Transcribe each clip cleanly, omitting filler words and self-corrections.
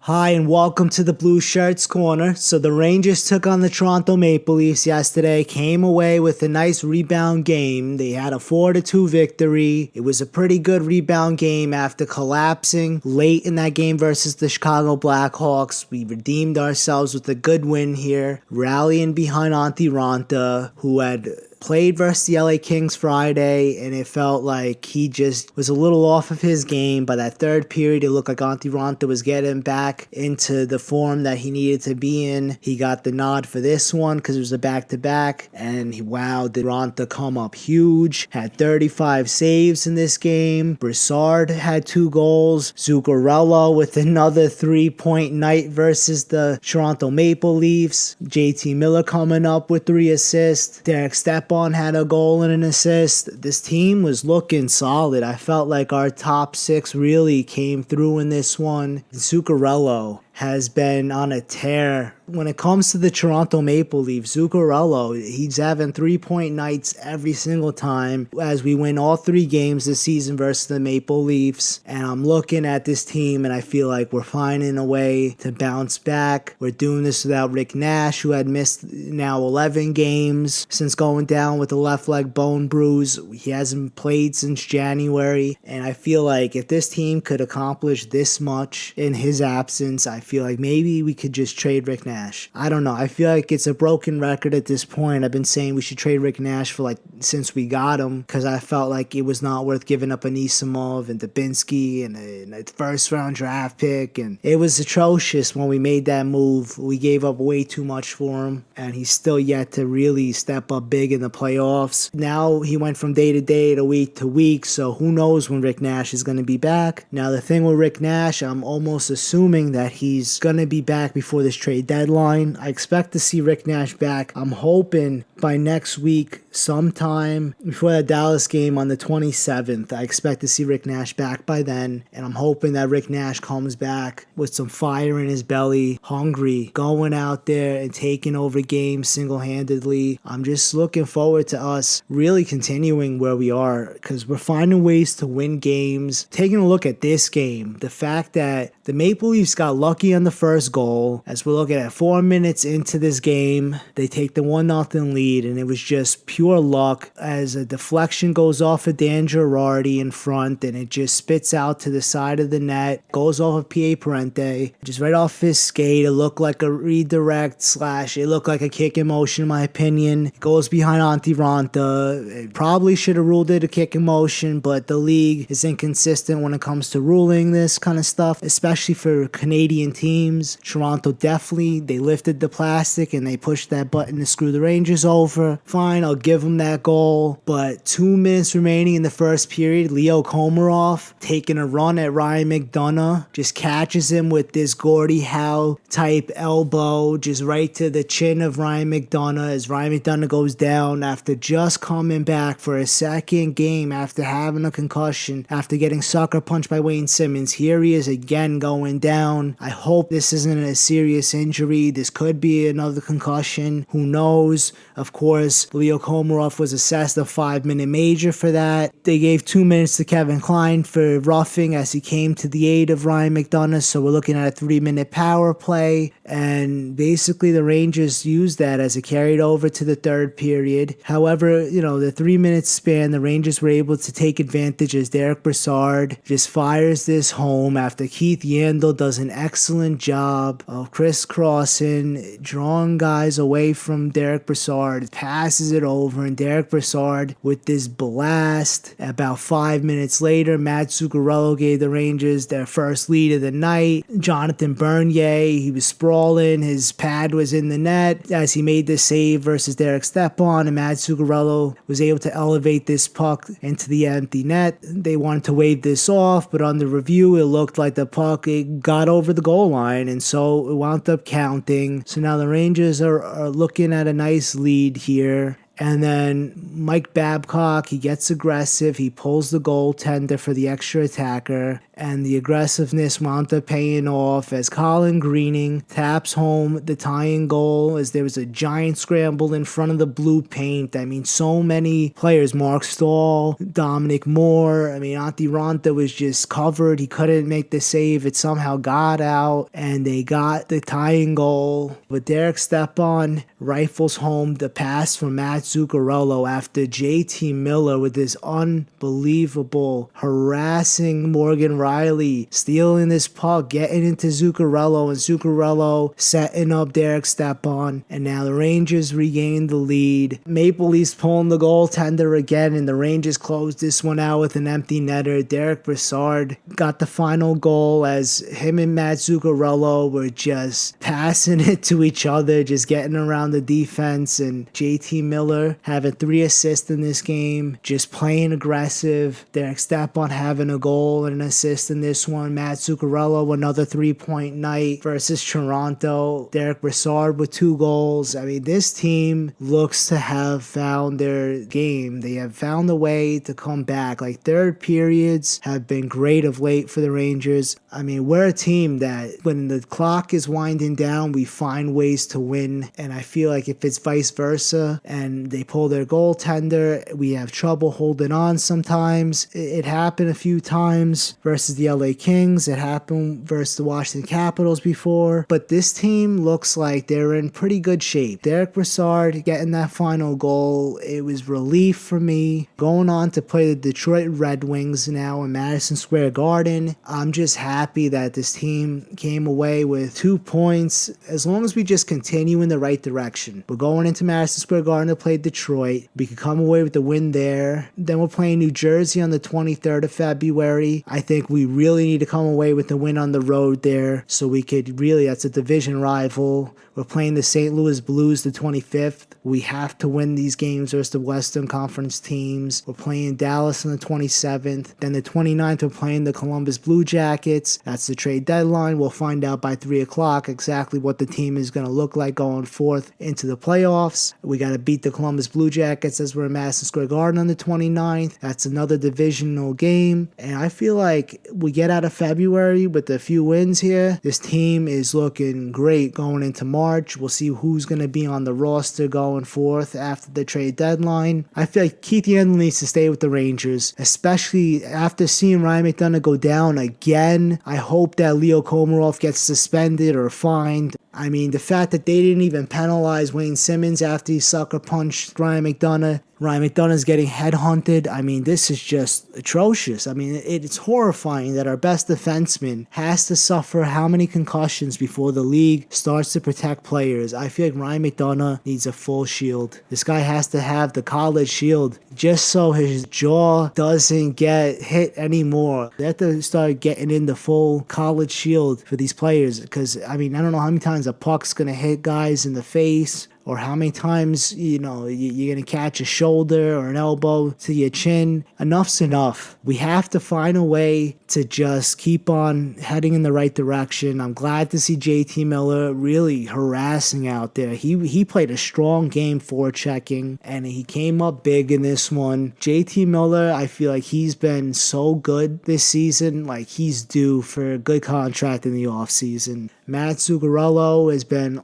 Hi and welcome to the Blue Shirts Corner. So the Rangers took on the Toronto Maple Leafs yesterday, came away with a nice rebound game. They had a 4-2 victory. It was a pretty good rebound game after collapsing late in that game versus the Chicago Blackhawks. We redeemed ourselves with a good win here, rallying behind Antti Raanta, who had played versus the LA Kings Friday, and it felt like he just was a little off of his game. By that third period, it looked like Antti Raanta was getting back into the form that he needed to be in. He got the nod for this one because it was a back-to-back, and did Raanta come up huge. Had 35 saves in this game. Brassard had 2 goals. Zuccarello with another 3-point night versus the Toronto Maple Leafs. JT Miller coming up with 3 assists. Derek Stepan had a goal and an assist. This team was looking solid. I felt like our top 6 really came through in this one. Zuccarello has been on a tear. When it comes to the Toronto Maple Leafs, Zuccarello, he's having 3-point nights every single time as we win all 3 games this season versus the Maple Leafs. And I'm looking at this team and I feel like we're finding a way to bounce back. We're doing this without Rick Nash, who had missed now 11 games since going down with a left leg bone bruise. He hasn't played since January. And I feel like if this team could accomplish this much in his absence, I feel like maybe we could just trade Rick Nash. I don't know. I feel like it's a broken record at this point. I've been saying we should trade Rick Nash for since we got him, because I felt like it was not worth giving up Anisimov and Dubinsky and a first round draft pick. And it was atrocious when we made that move. We gave up way too much for him, and he's still yet to really step up big in the playoffs. Now he went from day to day to week, so who knows when Rick Nash is going to be back. Now the thing with Rick Nash, I'm almost assuming that he's going to be back before this trade deadline. I expect to see Rick Nash back. I'm hoping by next week, sometime before the Dallas game on the 27th. I expect to see Rick Nash back by then, and I'm hoping that Rick Nash comes back with some fire in his belly, hungry, going out there and taking over games single-handedly. I'm just looking forward to us really continuing where we are, because we're finding ways to win games. Taking a look at this game, the fact that the Maple Leafs got lucky on the first goal. As we're looking at 4 minutes into this game, they take the 1-0 lead, and it was just pure luck as a deflection goes off of Dan Girardi in front, and it just spits out to the side of the net, goes off of P.A. Parente, just right off his skate. It looked like a redirect / it looked like a kick in motion in my opinion. It goes behind Antti Raanta. It probably should have ruled it a kick in motion, but the league is inconsistent when it comes to ruling this kind of stuff, especially for Canadian teams. Toronto definitely, they lifted the plastic and they pushed that button to screw the Rangers over. Fine, I'll give them that goal. But 2 minutes remaining in the first period, Leo Komarov taking a run at Ryan McDonagh, just catches him with this Gordie Howe type elbow, just right to the chin of Ryan McDonagh as Ryan McDonagh goes down after just coming back for a second game after having a concussion, after getting sucker punched by Wayne Simmons. Here he is again going down. I hope this isn't a serious injury. This could be another concussion. Who knows? Of course, Leo Komarov was assessed a 5-minute major for that. They gave 2 minutes to Kevin Klein for roughing as he came to the aid of Ryan McDonagh. So we're looking at a 3-minute power play. And basically the Rangers used that as it carried over to the third period. However, the 3-minute span, the Rangers were able to take advantage as Derek Brassard just fires this home after Keith Yandel does an excellent job of crisscrossing, drawing guys away from Derek Brassard, passes it over, and Derek Brassard with this blast. About 5 minutes later, Matt Zuccarello gave the Rangers their first lead of the night. Jonathan Bernier, he was sprawling, his pad was in the net as he made this save versus Derek Stepan, and Matt Zuccarello was able to elevate this puck into the empty net. They wanted to wave this off, but on the review, it looked like the puck got over the goal line, and so it wound up counting. So now the Rangers are looking at a nice lead here. And then Mike Babcock, he gets aggressive. He pulls the goaltender for the extra attacker. And the aggressiveness wound up paying off as Colin Greening taps home the tying goal as there was a giant scramble in front of the blue paint. I mean, so many players, Mark Stahl, Dominic Moore. I mean, Antti Ranta was just covered. He couldn't make the save. It somehow got out, and they got the tying goal. But Derek Stepan rifles home the pass from Matt Zuccarello after JT Miller with this unbelievable harassing Morgan Riley, stealing this puck, getting into Zuccarello, and Zuccarello setting up Derek Stepan. And now the Rangers regain the lead. Maple Leafs pulling the goaltender again, and the Rangers closed this one out with an empty netter. Derek Brassard got the final goal as him and Matt Zuccarello were just passing it to each other, just getting around the defense. And JT Miller having 3 assists in this game, just playing aggressive. Derek Stepan having a goal and an assist in this one. Matt Zuccarello, another 3-point night versus Toronto. Derek Brassard with 2 goals. I mean, this team looks to have found their game. They have found a way to come back. Like, third periods have been great of late for the Rangers. I mean, we're a team that when the clock is winding down, we find ways to win. And I feel like if it's vice versa and they pull their goaltender, we have trouble holding on sometimes. It happened a few times versus the LA Kings. It happened versus the Washington Capitals before. But this team looks like they're in pretty good shape. Derek Brassard getting that final goal, it was relief for me. Going on to play the Detroit Red Wings now in Madison Square Garden. I'm just happy that this team came away with 2 points. As long as we just continue in the right direction. We're going into Madison Square Garden to play Detroit. We could come away with the win there. Then we're playing New Jersey on the 23rd of February. I think we really need to come away with the win on the road there so we could really, that's a division rival. We're playing the St. Louis Blues the 25th. We have to win these games versus the Western Conference teams. We're playing Dallas on the 27th. Then the 29th, we're playing the Columbus Blue Jackets. That's the trade deadline. We'll find out by 3 o'clock exactly what the team is going to look like going forth into the playoffs. We got to beat the Columbus Blue Jackets as we're in Madison Square Garden on the 29th. That's another divisional game. And I feel like we get out of February with a few wins here. This team is looking great going into March. We'll see who's going to be on the roster going forth after the trade deadline. I feel like Keith Yandel needs to stay with the Rangers, especially after seeing Ryan McDonagh go down again. I hope that Leo Komarov gets suspended or fined. I mean, the fact that they didn't even penalize Wayne Simmons after he sucker punched Ryan McDonagh. Ryan McDonagh's getting headhunted. I mean, this is just atrocious. I mean, it's horrifying that our best defenseman has to suffer how many concussions before the league starts to protect players. I feel like Ryan McDonagh needs a full shield. This guy has to have the college shield just so his jaw doesn't get hit anymore. They have to start getting in the full college shield for these players because, I mean, I don't know how many times a puck's going to hit guys in the face, or how many times, you're going to catch a shoulder or an elbow to your chin. Enough's enough. We have to find a way to just keep on heading in the right direction. I'm glad to see JT Miller really harassing out there. He played a strong game forechecking, and he came up big in this one. JT Miller, I feel like he's been so good this season. Like, he's due for a good contract in the offseason. Matt Zuccarello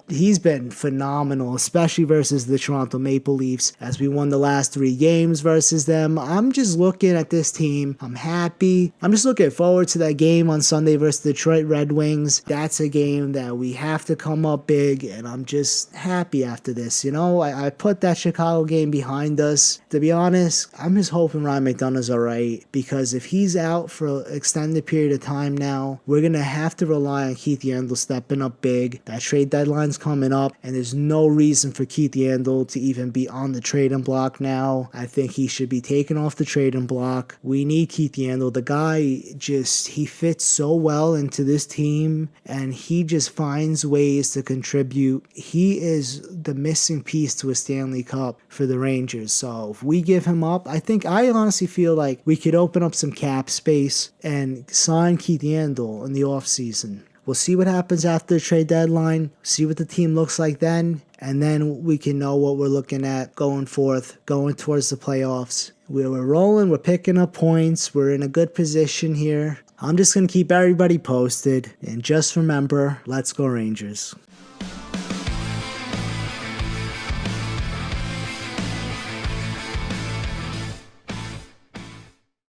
he's been phenomenal, especially versus the Toronto Maple Leafs as we won the last 3 games versus them. I'm just looking at this team. I'm happy. I'm just looking forward to that game on Sunday versus the Detroit Red Wings. That's a game that we have to come up big, and I'm just happy after this. I put that Chicago game behind us. To be honest, I'm just hoping Ryan McDonagh's all right, because if he's out for an extended period of time now, we're going to have to rely on Keith Yandel stepping up big. That trade deadline's coming up, and there's no reason for Keith Yandel to even be on the trading block now. I think he should be taken off the trading block. We need Keith Yandel. The guy he fits so well into this team, and he just finds ways to contribute. He is the missing piece to a Stanley Cup for the Rangers. So if we give him up, I honestly feel like we could open up some cap space and sign Keith Yandel in the offseason. We'll see what happens after the trade deadline, see what the team looks like then, and then we can know what we're looking at going forth, going towards the playoffs. We're rolling, we're picking up points, we're in a good position here. I'm just going to keep everybody posted, and just remember, let's go Rangers.